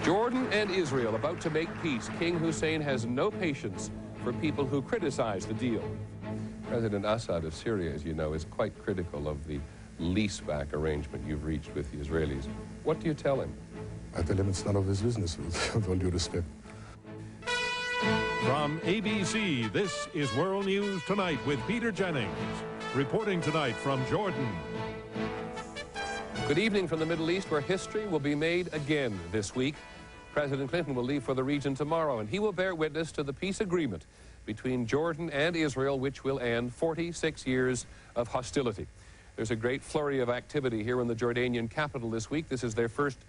Jordan and Israel about to make peace. King Hussein has no patience for people who criticize the deal. President Assad of Syria, as you know, is quite critical of the leaseback arrangement you've reached with the Israelis. What do you tell him? I tell him it's none of his business, with all due respect. From ABC, this is World News Tonight with Peter Jennings. Reporting tonight from Jordan. Good evening from the Middle East, where history will be made again this week. President Clinton will leave for the region tomorrow, and he will bear witness to the peace agreement between Jordan and Israel, which will end 46 years of hostility. There's a great flurry of activity here in the Jordanian capital this week. This is their first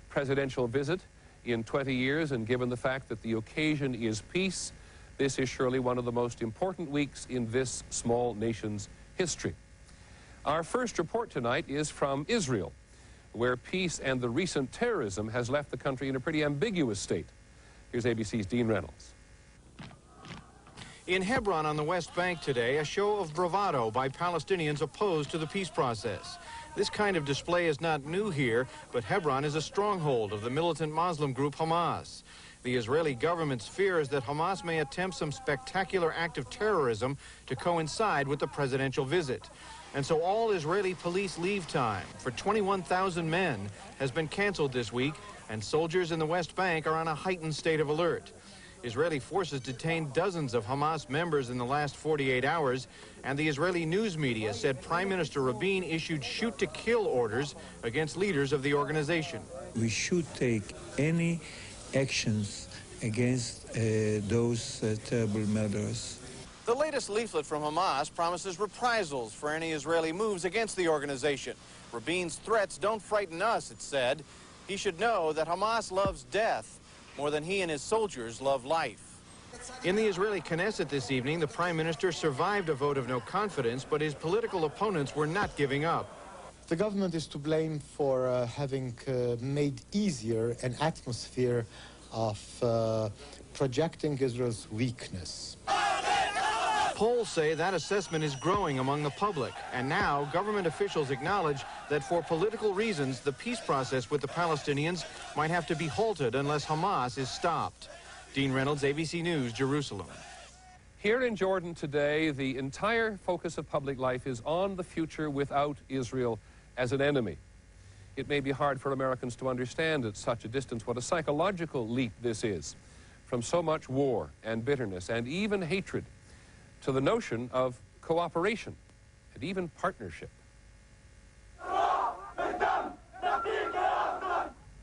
presidential visit in 20 years, and given the fact that the occasion is peace, this is surely one of the most important weeks in this small nation's history. Our first report tonight is from Israel, where peace and the recent terrorism has left the country in a pretty ambiguous state. Here's ABC's Dean Reynolds. In Hebron on the West Bank today, a show of bravado by Palestinians opposed to the peace process. This kind of display is not new here, but Hebron is a stronghold of the militant Muslim group Hamas. The Israeli government's fear is that Hamas may attempt some spectacular act of terrorism to coincide with the presidential visit. And so all Israeli police leave time for 21,000 men has been canceled this week, and soldiers in the West Bank are on a heightened state of alert. Israeli forces detained dozens of Hamas members in the last 48 hours, and the Israeli news media said Prime Minister Rabin issued shoot-to-kill orders against leaders of the organization. We should take any actions against those terrible murderers. The latest leaflet from Hamas promises reprisals for any Israeli moves against the organization. Rabin's threats don't frighten us, it said. He should know that Hamas loves death more than he and his soldiers love life. In the Israeli Knesset this evening, the Prime Minister survived a vote of no confidence, but his political opponents were not giving up. The government is to blame for having made easier an atmosphere of projecting Israel's weakness. Polls say that assessment is growing among the public, and now government officials acknowledge that for political reasons, the peace process with the Palestinians might have to be halted unless Hamas is stopped. Dean Reynolds, ABC News, Jerusalem. Here in Jordan today, the entire focus of public life is on the future without Israel as an enemy. It may be hard for Americans to understand at such a distance what a psychological leap this is, from so much war and bitterness and even hatred to the notion of cooperation and even partnership.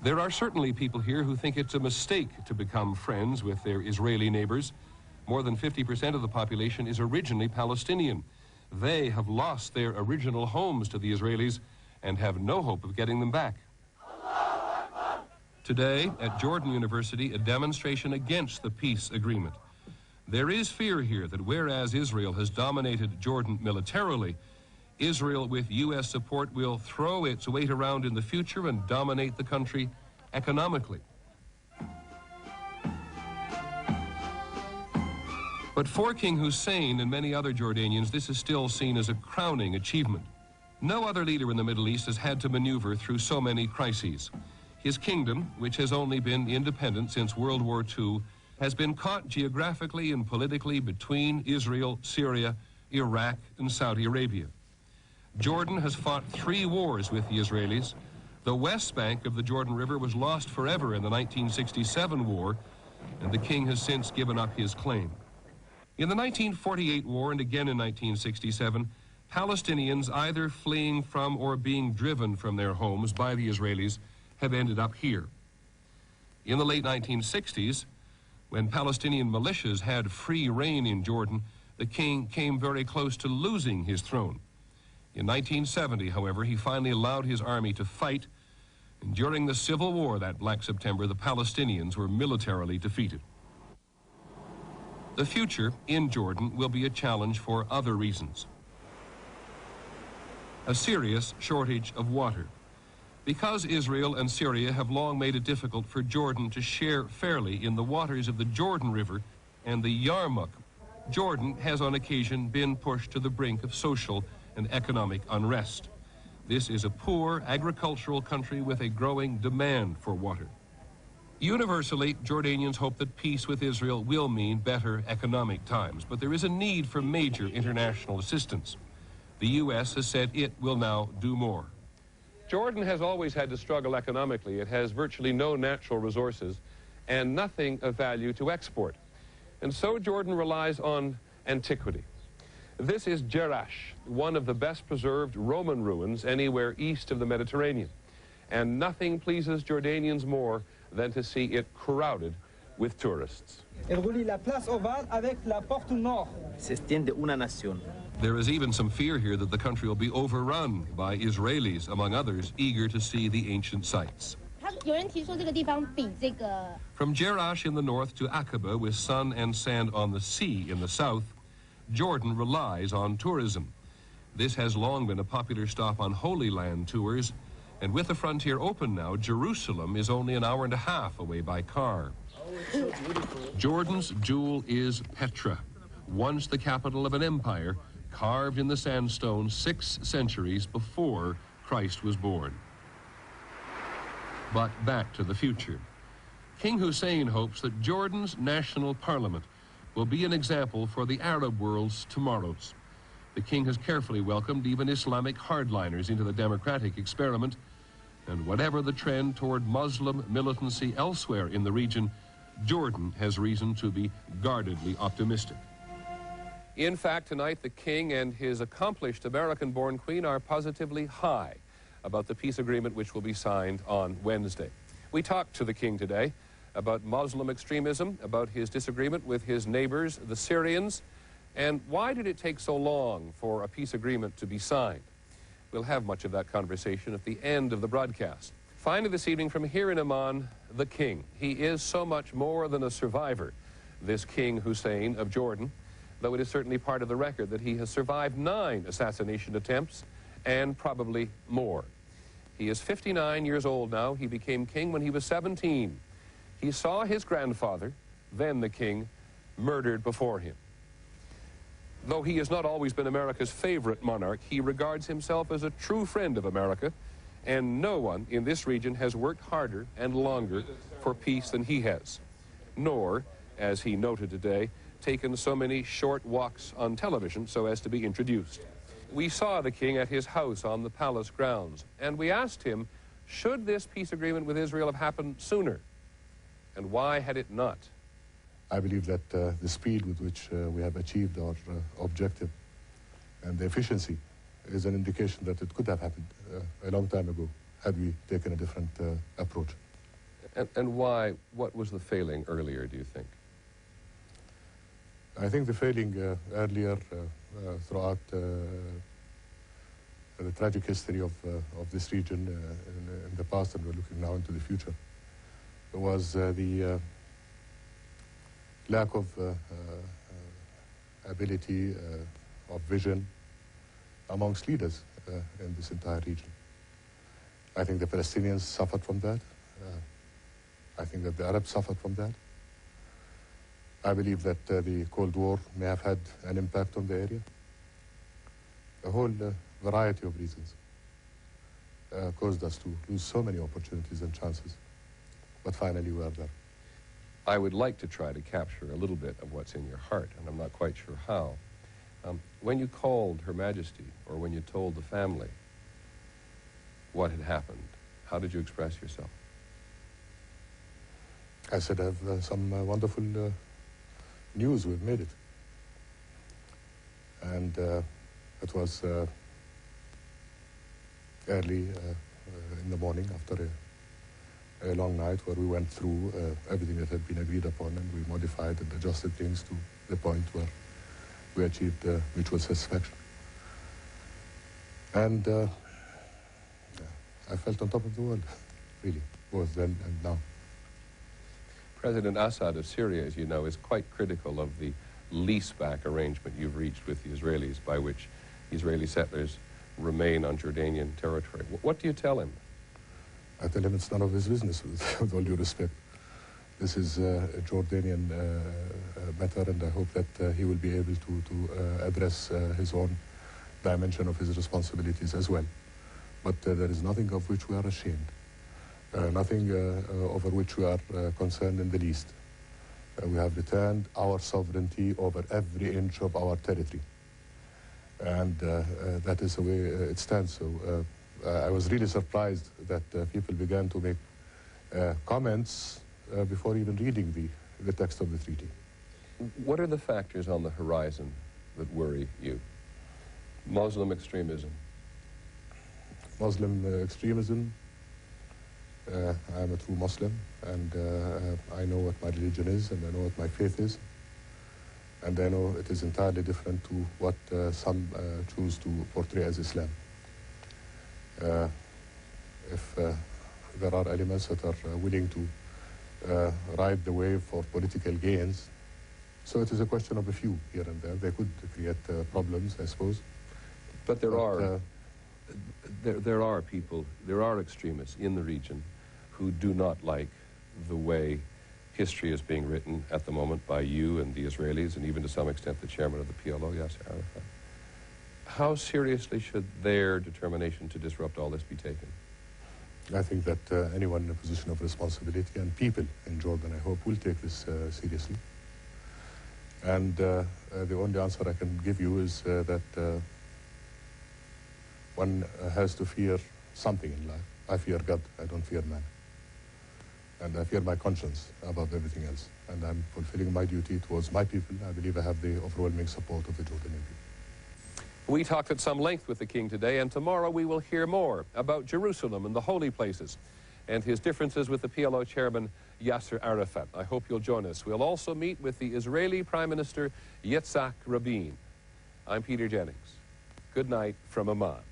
There are certainly people here who think it's a mistake to become friends with their Israeli neighbors. More than 50% of the population is originally Palestinian. They have lost their original homes to the Israelis and have no hope of getting them back. Today, at Jordan University, a demonstration against the peace agreement. There is fear here that whereas Israel has dominated Jordan militarily, Israel with U.S. support will throw its weight around in the future and dominate the country economically. But for King Hussein and many other Jordanians, this is still seen as a crowning achievement. No other leader in the Middle East has had to maneuver through so many crises. His kingdom, which has only been independent since World War II, has been caught geographically and politically between Israel, Syria, Iraq, and Saudi Arabia. Jordan has fought 3 wars with the Israelis. The West Bank of the Jordan River was lost forever in the 1967 war, and the king has since given up his claim. In the 1948 war and again in 1967, Palestinians either fleeing from or being driven from their homes by the Israelis have ended up here. In the late 1960s, when Palestinian militias had free reign in Jordan, the king came very close to losing his throne. In 1970, however, he finally allowed his army to fight, and during the civil war that Black September, the Palestinians were militarily defeated. The future in Jordan will be a challenge for other reasons. A serious shortage of water. Because Israel and Syria have long made it difficult for Jordan to share fairly in the waters of the Jordan River and the Yarmouk, Jordan has on occasion been pushed to the brink of social and economic unrest. This is a poor agricultural country with a growing demand for water. Universally, Jordanians hope that peace with Israel will mean better economic times, but there is a need for major international assistance. The U.S. has said it will now do more. Jordan has always had to struggle economically. It has virtually no natural resources and nothing of value to export. And so Jordan relies on antiquity. This is Jerash, one of the best preserved Roman ruins anywhere east of the Mediterranean. And nothing pleases Jordanians more than to see it crowded with tourists. There is even some fear here that the country will be overrun by Israelis, among others, eager to see the ancient sites. From Jerash in the north to Aqaba, with sun and sand on the sea in the south, Jordan relies on tourism. This has long been a popular stop on Holy Land tours, and with the frontier open now, Jerusalem is only an hour and a half away by car. Jordan's jewel is Petra, once the capital of an empire, carved in the sandstone 6 centuries before Christ was born. But back to the future. King Hussein hopes that Jordan's national parliament will be an example for the Arab world's tomorrows. The king has carefully welcomed even Islamic hardliners into the democratic experiment, and whatever the trend toward Muslim militancy elsewhere in the region, Jordan has reason to be guardedly optimistic. In fact, tonight the king and his accomplished American-born queen are positively high about the peace agreement which will be signed on Wednesday. We talked to the king today about Muslim extremism, about his disagreement with his neighbors, the Syrians, and why did it take so long for a peace agreement to be signed? We'll have much of that conversation at the end of the broadcast. Finally this evening from here in Amman, the king. He is so much more than a survivor, this King Hussein of Jordan, though it is certainly part of the record that he has survived 9 assassination attempts and probably more. He is 59 years old now. He became king when he was 17. He saw his grandfather, then the king, murdered before him. Though he has not always been America's favorite monarch, he regards himself as a true friend of America, and no one in this region has worked harder and longer for peace than he has, nor, as he noted today, taken so many short walks on television so as to be introduced. We saw the king at his house on the palace grounds, and we asked him, should this peace agreement with Israel have happened sooner? And why had it not? I believe that the speed with which we have achieved our objective and the efficiency is an indication that it could have happened a long time ago had we taken a different approach. And why? What was the failing earlier, do you think? I think the failing earlier throughout the tragic history of this region in the past, and we're looking now into the future, was the lack of ability, of vision amongst leaders in this entire region. I think the Palestinians suffered from that. I think that the Arabs suffered from that. I believe that the Cold War may have had an impact on the area. A whole variety of reasons caused us to lose so many opportunities and chances. But finally we are there. I would like to try to capture a little bit of what's in your heart, and I'm not quite sure how. When you called Her Majesty, or when you told the family what had happened, how did you express yourself? I said, I have some wonderful news, we've made it. And it was early in the morning after a long night where we went through everything that had been agreed upon, and we modified and adjusted things to the point where we achieved mutual satisfaction. And I felt on top of the world, really, both then and now. President Assad of Syria, as you know, is quite critical of the leaseback arrangement you've reached with the Israelis, by which Israeli settlers remain on Jordanian territory. What do you tell him? I tell him it's none of his business, with all due respect. This is a Jordanian matter, and I hope that he will be able to address his own dimension of his responsibilities as well. But there is nothing of which we are ashamed, nothing over which we are concerned in the least. We have returned our sovereignty over every inch of our territory. And that is the way it stands. So I was really surprised that people began to make comments before even reading the text of the treaty. What are the factors on the horizon that worry you? Muslim extremism. Muslim extremism. I am a true Muslim, and I know what my religion is, and I know what my faith is. And I know it is entirely different to what some choose to portray as Islam. If there are elements that are willing to ride the wave for political gains, so it is a question of a few here and there. They could create problems, I suppose. But there are people, there are extremists in the region who do not like the way history is being written at the moment by you and the Israelis, and even to some extent the chairman of the PLO, Yasser Arafat. How seriously should their determination to disrupt all this be taken? I think that anyone in a position of responsibility, and people in Jordan, I hope, will take this seriously. And the only answer I can give you is that one has to fear something in life. I fear God, I don't fear man. And I fear my conscience above everything else. And I'm fulfilling my duty towards my people. I believe I have the overwhelming support of the Jordanian people. We talked at some length with the king today, and tomorrow we will hear more about Jerusalem and the holy places and his differences with the PLO chairman, Yasser Arafat. I hope you'll join us. We'll also meet with the Israeli Prime Minister, Yitzhak Rabin. I'm Peter Jennings. Good night from Amman.